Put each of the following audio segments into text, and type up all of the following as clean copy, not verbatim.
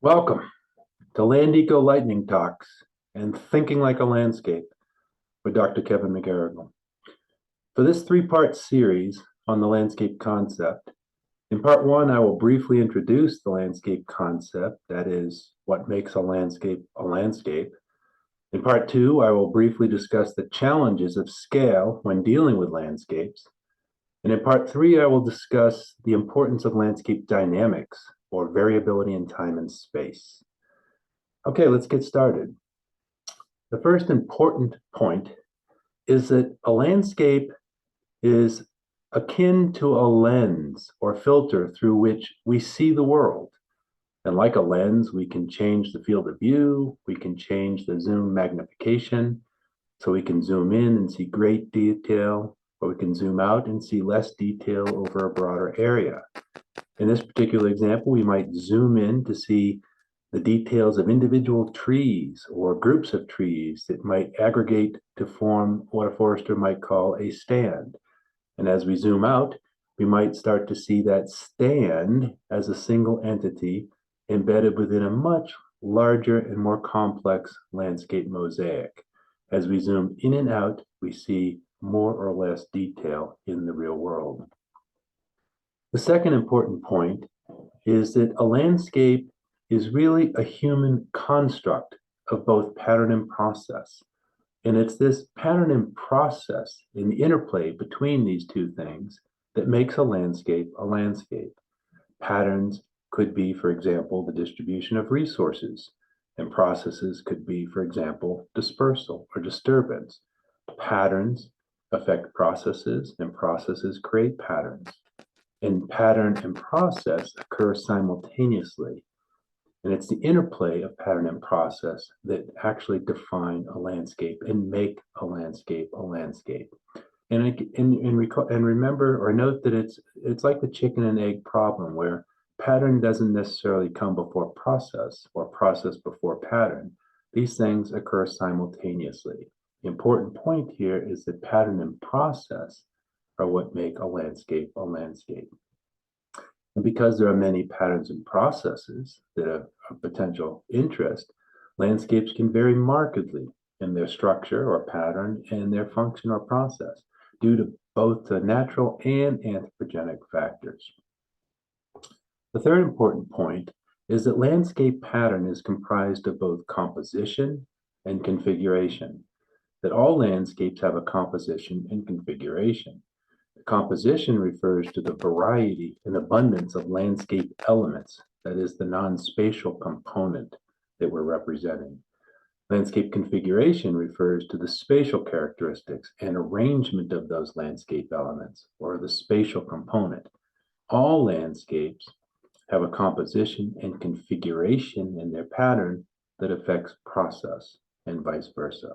Welcome to LandEco Lightning Talks and Thinking Like a Landscape with Dr. Kevin McGarrigle. For this three-part series on the landscape concept, in part one, I will briefly introduce the landscape concept, that is, what makes a landscape a landscape. In part two, I will briefly discuss the challenges of scale when dealing with landscapes. And in part three, I will discuss the importance of landscape dynamics, or variability in time and space. Okay, let's get started. The first important point is that a landscape is akin to a lens or filter through which we see the world. And like a lens, we can change the field of view, we can change the zoom magnification, so we can zoom in and see great detail, or we can zoom out and see less detail over a broader area. In this particular example, we might zoom in to see the details of individual trees or groups of trees that might aggregate to form what a forester might call a stand. And as we zoom out, we might start to see that stand as a single entity embedded within a much larger and more complex landscape mosaic. As we zoom in and out, we see more or less detail in the real world. The second important point is that a landscape is really a human construct of both pattern and process. And it's this pattern and process in the interplay between these two things that makes a landscape a landscape. Patterns could be, for example, the distribution of resources, and processes could be, for example, dispersal or disturbance. Patterns affect processes, and processes create patterns. And pattern and process occur simultaneously. And it's the interplay of pattern and process that actually define a landscape and make a landscape a landscape. And remember or note that it's like the chicken and egg problem, where pattern doesn't necessarily come before process or process before pattern. These things occur simultaneously. The important point here is that pattern and process are what make a landscape a landscape. And because there are many patterns and processes that are of potential interest, landscapes can vary markedly in their structure or pattern and their function or process due to both the natural and anthropogenic factors. The third important point is that landscape pattern is comprised of both composition and configuration, that all landscapes have a composition and configuration. Composition refers to the variety and abundance of landscape elements, that is, the non-spatial component that we're representing. Landscape configuration refers to the spatial characteristics and arrangement of those landscape elements, or the spatial component. All landscapes have a composition and configuration in their pattern that affects process, and vice versa.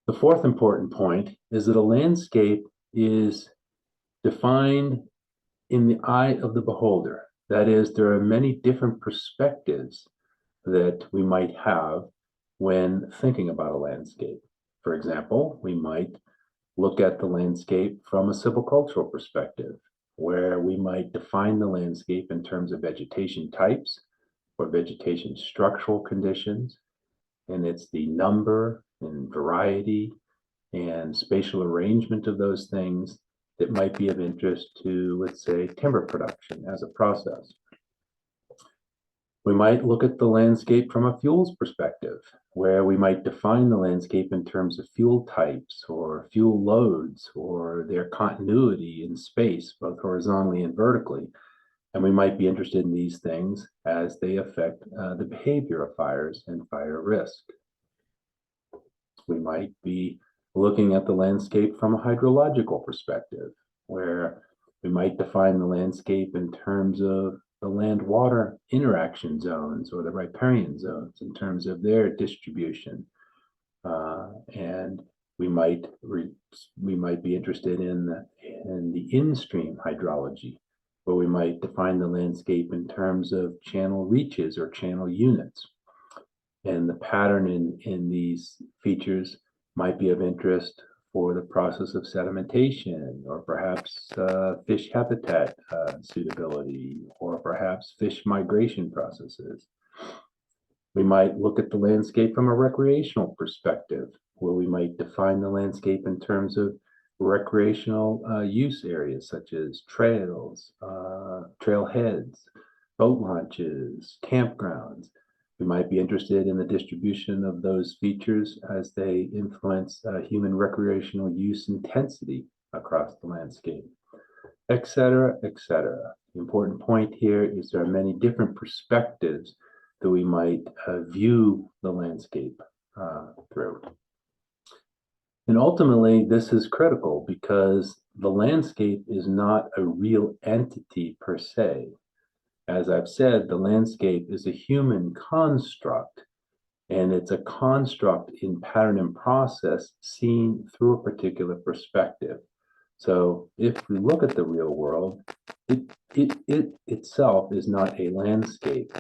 The fourth important point is that a landscape is defined in the eye of the beholder. That is, there are many different perspectives that we might have when thinking about a landscape. For example, we might look at the landscape from a silvicultural perspective, where we might define the landscape in terms of vegetation types or vegetation structural conditions, and it's the number and variety and spatial arrangement of those things that might be of interest to, let's say, timber production as a process. We might look at the landscape from a fuels perspective, where we might define the landscape in terms of fuel types or fuel loads or their continuity in space, both horizontally and vertically. And we might be interested in these things as they affect the behavior of fires and fire risk. We might be looking at the landscape from a hydrological perspective, where we might define the landscape in terms of the land-water interaction zones or the riparian zones in terms of their distribution. And we might be interested in the in-stream hydrology, where we might define the landscape in terms of channel reaches or channel units. And the pattern in these features might be of interest for the process of sedimentation, or perhaps fish habitat suitability, or perhaps fish migration processes. We might look at the landscape from a recreational perspective, where we might define the landscape in terms of recreational use areas such as trails, trailheads, boat launches, campgrounds. We might be interested in the distribution of those features as they influence human recreational use intensity across the landscape, et cetera, et cetera. The important point here is there are many different perspectives that we might view the landscape through. And ultimately, this is critical because the landscape is not a real entity per se. As I've said, the landscape is a human construct, and it's a construct in pattern and process seen through a particular perspective. So if we look at the real world, it itself is not a landscape.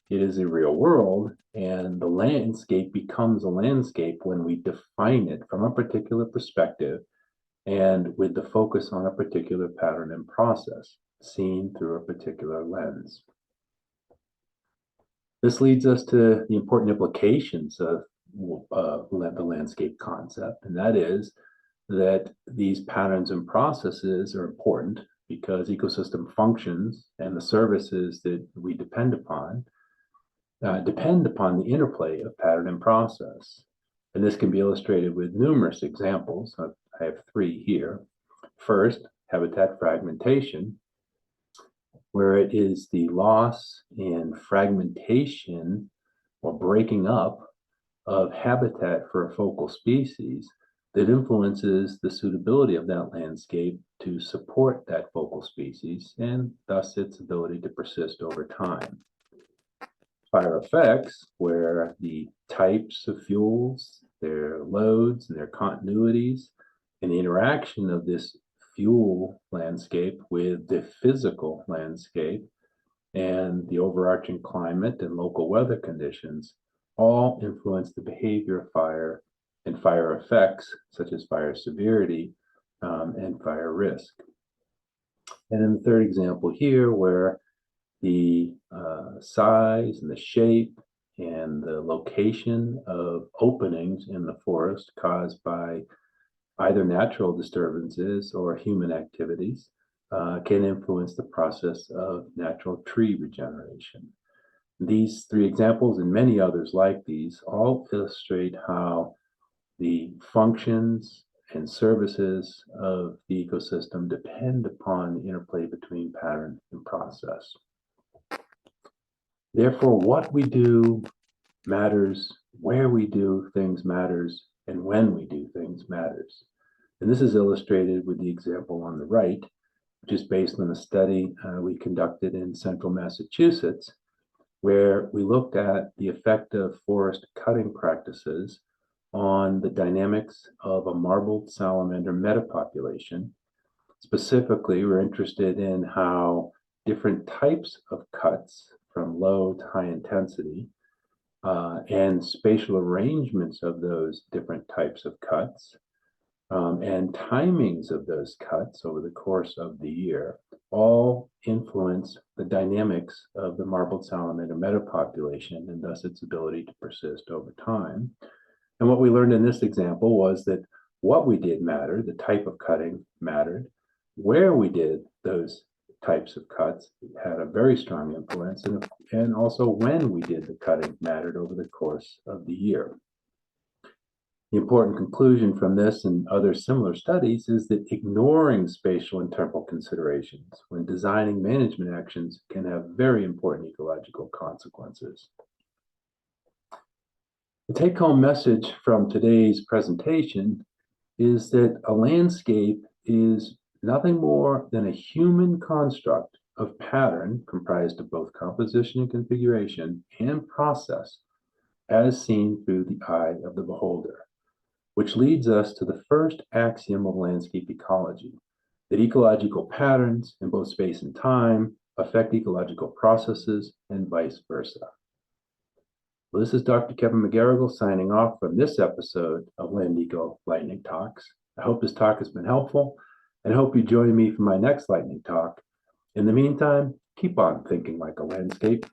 It is a real world, and the landscape becomes a landscape when we define it from a particular perspective and with the focus on a particular pattern and process seen through a particular lens. This leads us to the important implications of the landscape concept, and that is that these patterns and processes are important because ecosystem functions and the services that we depend upon the interplay of pattern and process. And this can be illustrated with numerous examples. I have three here. First, habitat fragmentation, where it is the loss and fragmentation or breaking up of habitat for a focal species that influences the suitability of that landscape to support that focal species and thus its ability to persist over time. Fire effects, where the types of fuels, their loads, and their continuities, and the interaction of this fuel landscape with the physical landscape and the overarching climate and local weather conditions all influence the behavior of fire and fire effects, such as fire severity and fire risk. And in the third example here, where the size and the shape and the location of openings in the forest caused by either natural disturbances or human activities can influence the process of natural tree regeneration. These three examples and many others like these all illustrate how the functions and services of the ecosystem depend upon the interplay between pattern and process. Therefore, what we do matters, where we do things matters, and when we do things matters. And this is illustrated with the example on the right, which is based on a study we conducted in central Massachusetts, where we looked at the effect of forest cutting practices on the dynamics of a marbled salamander metapopulation. Specifically, we're interested in how different types of cuts from low to high intensity and spatial arrangements of those different types of cuts and timings of those cuts over the course of the year all influence the dynamics of the marbled salamander metapopulation and thus its ability to persist over time. And what we learned in this example was that what we did mattered, the type of cutting mattered, where we did those types of cuts had a very strong influence, and also when we did the cutting mattered over the course of the year. The important conclusion from this and other similar studies is that ignoring spatial and temporal considerations when designing management actions can have very important ecological consequences. The take-home message from today's presentation is that a landscape is nothing more than a human construct of pattern comprised of both composition and configuration and process as seen through the eye of the beholder, which leads us to the first axiom of landscape ecology, that ecological patterns in both space and time affect ecological processes and vice versa. Well, this is Dr. Kevin McGarrigle signing off from this episode of LandEco Lightning Talks. I hope this talk has been helpful and hope you join me for my next lightning talk. In the meantime, keep on thinking like a landscape.